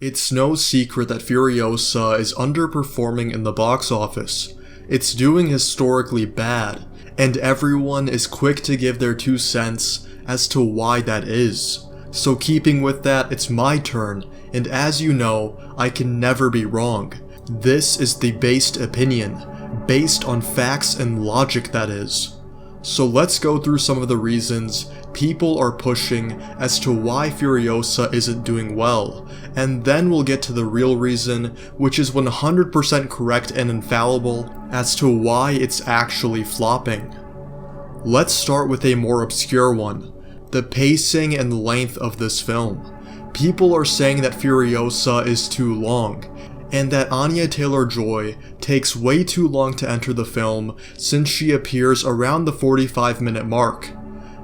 It's no secret that Furiosa is underperforming in the box office. It's doing historically bad, and everyone is quick to give their 2 cents as to why that is. So keeping with that, it's my turn, and as you know, I can never be wrong. This is the based opinion, based on facts and logic that is. So let's go through some of the reasons people are pushing as to why Furiosa isn't doing well, and then we'll get to the real reason, which is 100% correct and infallible, as to why it's actually flopping. Let's start with a more obscure one, the pacing and length of this film. People are saying that Furiosa is too long, and that Anya Taylor-Joy takes way too long to enter the film since she appears around the 45-minute mark.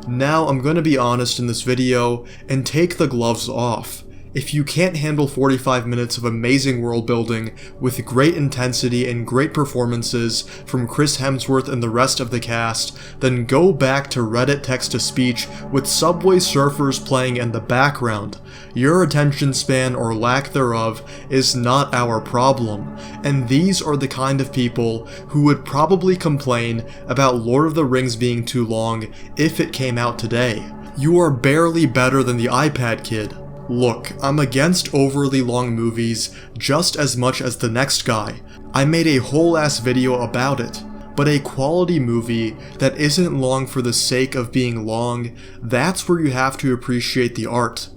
Now I'm gonna be honest in this video and take the gloves off. If you can't handle 45 minutes of amazing world building with great intensity and great performances from Chris Hemsworth and the rest of the cast, then go back to Reddit text-to-speech with Subway Surfers playing in the background. Your attention span or lack thereof is not our problem, and these are the kind of people who would probably complain about Lord of the Rings being too long if it came out today. You are barely better than the iPad kid. Look, I'm against overly long movies just as much as the next guy. I made a whole ass video about it. But a quality movie that isn't long for the sake of being long, that's where you have to appreciate the art.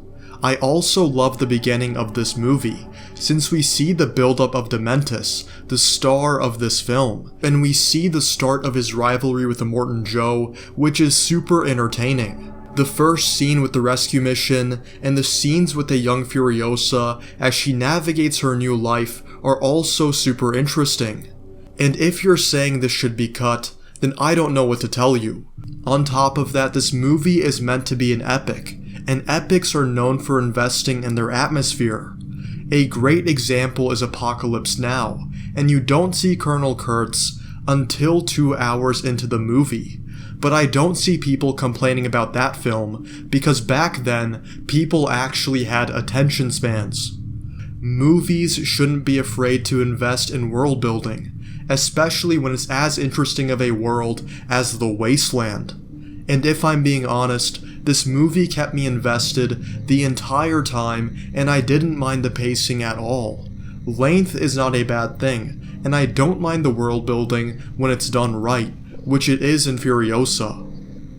I also love the beginning of this movie, since we see the buildup of Dementus, the star of this film, and we see the start of his rivalry with Immortan Joe, which is super entertaining. The first scene with the rescue mission, and the scenes with the young Furiosa as she navigates her new life are also super interesting. And if you're saying this should be cut, then I don't know what to tell you. On top of that, this movie is meant to be an epic, and epics are known for investing in their atmosphere. A great example is Apocalypse Now, and you don't see Colonel Kurtz until 2 hours into the movie. But I don't see people complaining about that film, because back then, people actually had attention spans. Movies shouldn't be afraid to invest in world building, especially when it's as interesting of a world as The Wasteland. And if I'm being honest, this movie kept me invested the entire time, and I didn't mind the pacing at all. Length is not a bad thing, and I don't mind the world building when it's done right, which it is in Furiosa.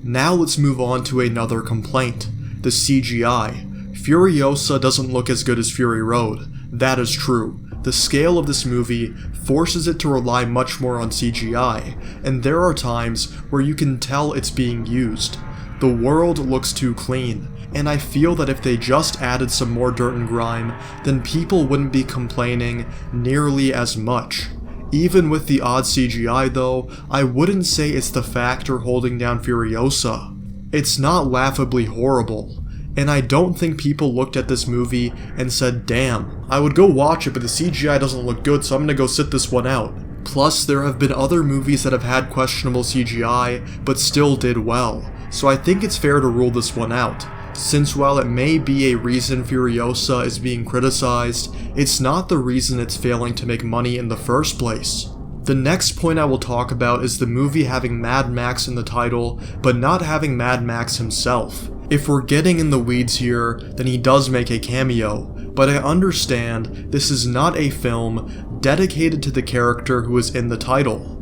Now let's move on to another complaint, the CGI. Furiosa doesn't look as good as Fury Road. That is true. The scale of this movie forces it to rely much more on CGI, and there are times where you can tell it's being used. The world looks too clean, and I feel that if they just added some more dirt and grime, then people wouldn't be complaining nearly as much. Even with the odd CGI though, I wouldn't say it's the factor holding down Furiosa. It's not laughably horrible, and I don't think people looked at this movie and said, damn, I would go watch it but the CGI doesn't look good so I'm gonna go sit this one out. Plus, there have been other movies that have had questionable CGI but still did well, so I think it's fair to rule this one out. Since while it may be a reason Furiosa is being criticized, it's not the reason it's failing to make money in the first place. The next point I will talk about is the movie having Mad Max in the title, but not having Mad Max himself. If we're getting in the weeds here, then he does make a cameo, but I understand this is not a film dedicated to the character who is in the title.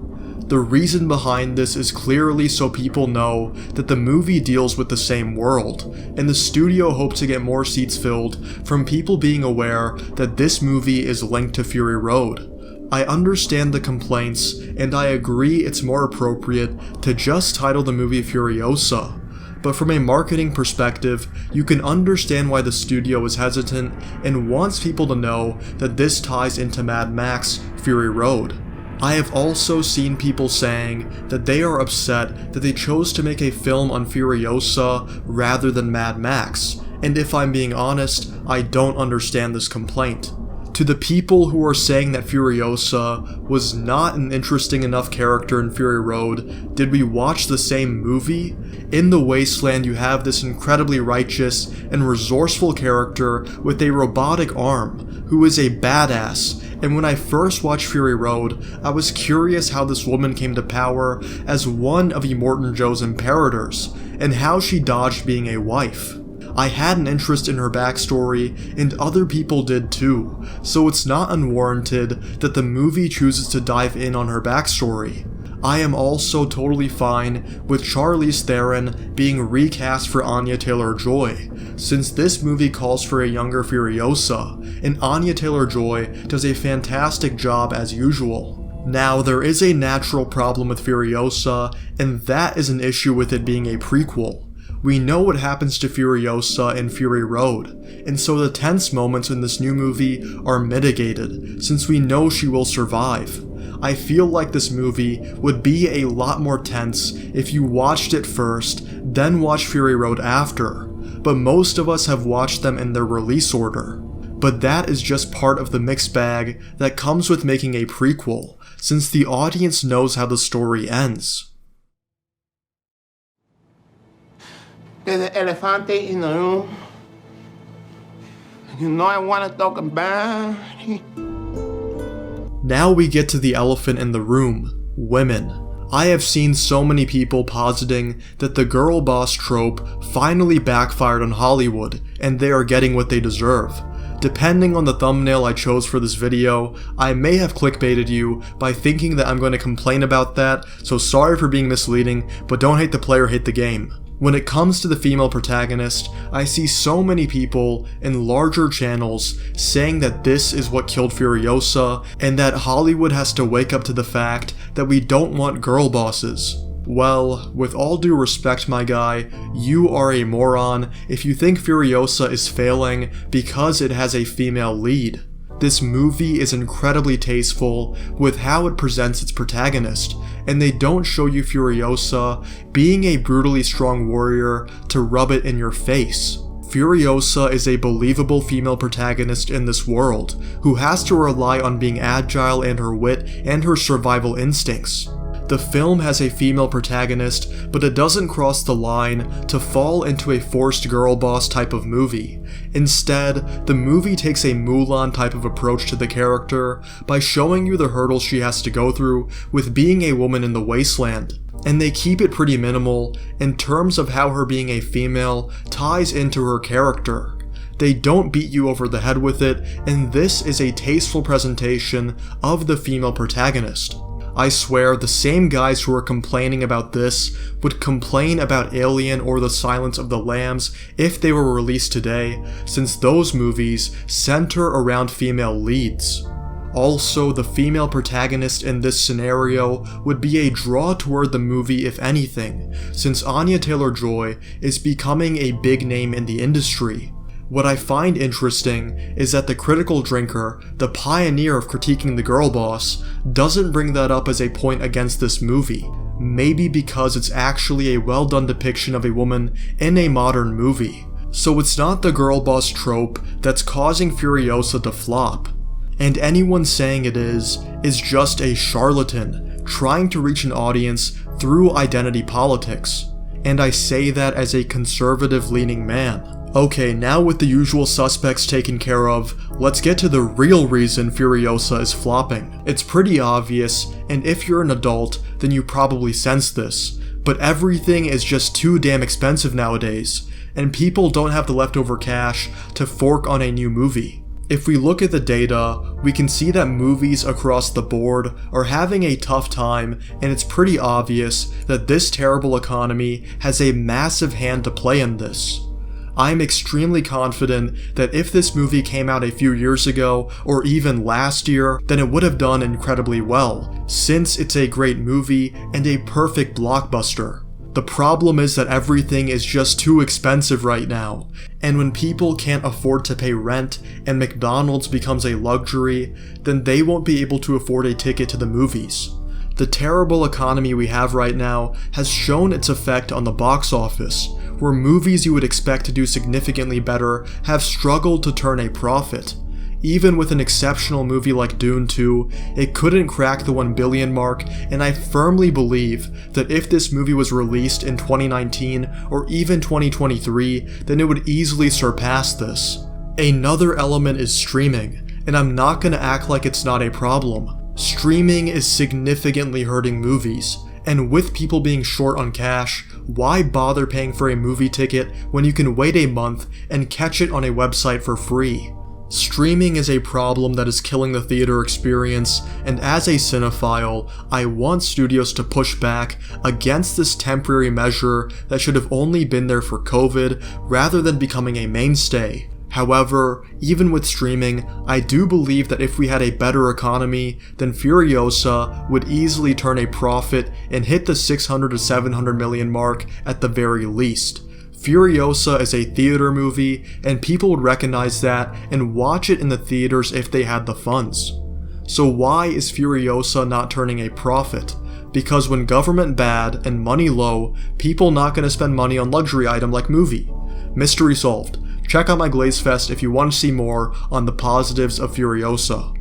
The reason behind this is clearly so people know that the movie deals with the same world, and the studio hopes to get more seats filled from people being aware that this movie is linked to Fury Road. I understand the complaints, and I agree it's more appropriate to just title the movie Furiosa, but from a marketing perspective, you can understand why the studio is hesitant and wants people to know that this ties into Mad Max Fury Road. I have also seen people saying that they are upset that they chose to make a film on Furiosa rather than Mad Max, and if I'm being honest, I don't understand this complaint. To the people who are saying that Furiosa was not an interesting enough character in Fury Road, did we watch the same movie? In The Wasteland, you have this incredibly righteous and resourceful character with a robotic arm, who is a badass, and when I first watched Fury Road, I was curious how this woman came to power as one of Immortan Joe's imperators, and how she dodged being a wife. I had an interest in her backstory, and other people did too, so it's not unwarranted that the movie chooses to dive in on her backstory. I am also totally fine with Charlize Theron being recast for Anya Taylor-Joy, since this movie calls for a younger Furiosa, and Anya Taylor-Joy does a fantastic job as usual. Now, there is a natural problem with Furiosa, and that is an issue with it being a prequel. We know what happens to Furiosa in Fury Road, and so the tense moments in this new movie are mitigated, since we know she will survive. I feel like this movie would be a lot more tense if you watched it first, then watched Fury Road after, but most of us have watched them in their release order. But that is just part of the mixed bag that comes with making a prequel, since the audience knows how the story ends. There's an elefante in the room. You know I want to talk about it. Now we get to the elephant in the room, women. I have seen so many people positing that the girl boss trope finally backfired on Hollywood, and they are getting what they deserve. Depending on the thumbnail I chose for this video, I may have clickbaited you by thinking that I'm going to complain about that, so sorry for being misleading, but don't hate the player, hate the game. When it comes to the female protagonist, I see so many people in larger channels saying that this is what killed Furiosa, and that Hollywood has to wake up to the fact that we don't want girl bosses. Well, with all due respect, my guy, you are a moron if you think Furiosa is failing because it has a female lead. This movie is incredibly tasteful with how it presents its protagonist, and they don't show you Furiosa being a brutally strong warrior to rub it in your face. Furiosa is a believable female protagonist in this world, who has to rely on being agile and her wit and her survival instincts. The film has a female protagonist, but it doesn't cross the line to fall into a forced girl boss type of movie. Instead, the movie takes a Mulan type of approach to the character by showing you the hurdles she has to go through with being a woman in the wasteland. And they keep it pretty minimal in terms of how her being a female ties into her character. They don't beat you over the head with it, and this is a tasteful presentation of the female protagonist. I swear, the same guys who are complaining about this would complain about Alien or The Silence of the Lambs if they were released today, since those movies center around female leads. Also, the female protagonist in this scenario would be a draw toward the movie if anything, since Anya Taylor-Joy is becoming a big name in the industry. What I find interesting is that the critical drinker, the pioneer of critiquing the girl boss, doesn't bring that up as a point against this movie. Maybe because it's actually a well done depiction of a woman in a modern movie. So it's not the girl boss trope that's causing Furiosa to flop. And anyone saying it is just a charlatan trying to reach an audience through identity politics. And I say that as a conservative leaning man. Okay, now with the usual suspects taken care of, let's get to the real reason Furiosa is flopping. It's pretty obvious, and if you're an adult, then you probably sense this, but everything is just too damn expensive nowadays, and people don't have the leftover cash to fork on a new movie. If we look at the data, we can see that movies across the board are having a tough time, and it's pretty obvious that this terrible economy has a massive hand to play in this. I'm extremely confident that if this movie came out a few years ago, or even last year, then it would have done incredibly well, since it's a great movie and a perfect blockbuster. The problem is that everything is just too expensive right now, and when people can't afford to pay rent and McDonald's becomes a luxury, then they won't be able to afford a ticket to the movies. The terrible economy we have right now has shown its effect on the box office, where movies you would expect to do significantly better have struggled to turn a profit. Even with an exceptional movie like Dune 2, it couldn't crack the 1 billion mark, and I firmly believe that if this movie was released in 2019 or even 2023, then it would easily surpass this. Another element is streaming, and I'm not gonna act like it's not a problem. Streaming is significantly hurting movies, and with people being short on cash, why bother paying for a movie ticket when you can wait a month and catch it on a website for free? Streaming is a problem that is killing the theater experience, and as a cinephile, I want studios to push back against this temporary measure that should have only been there for COVID rather than becoming a mainstay. However, even with streaming, I do believe that if we had a better economy, then Furiosa would easily turn a profit and hit the 600 to 700 million mark at the very least. Furiosa is a theater movie, and people would recognize that and watch it in the theaters if they had the funds. So why is Furiosa not turning a profit? Because when government bad and money low, people not gonna spend money on luxury item like movie. Mystery solved. Check out my Glaze Fest if you want to see more on the positives of Furiosa.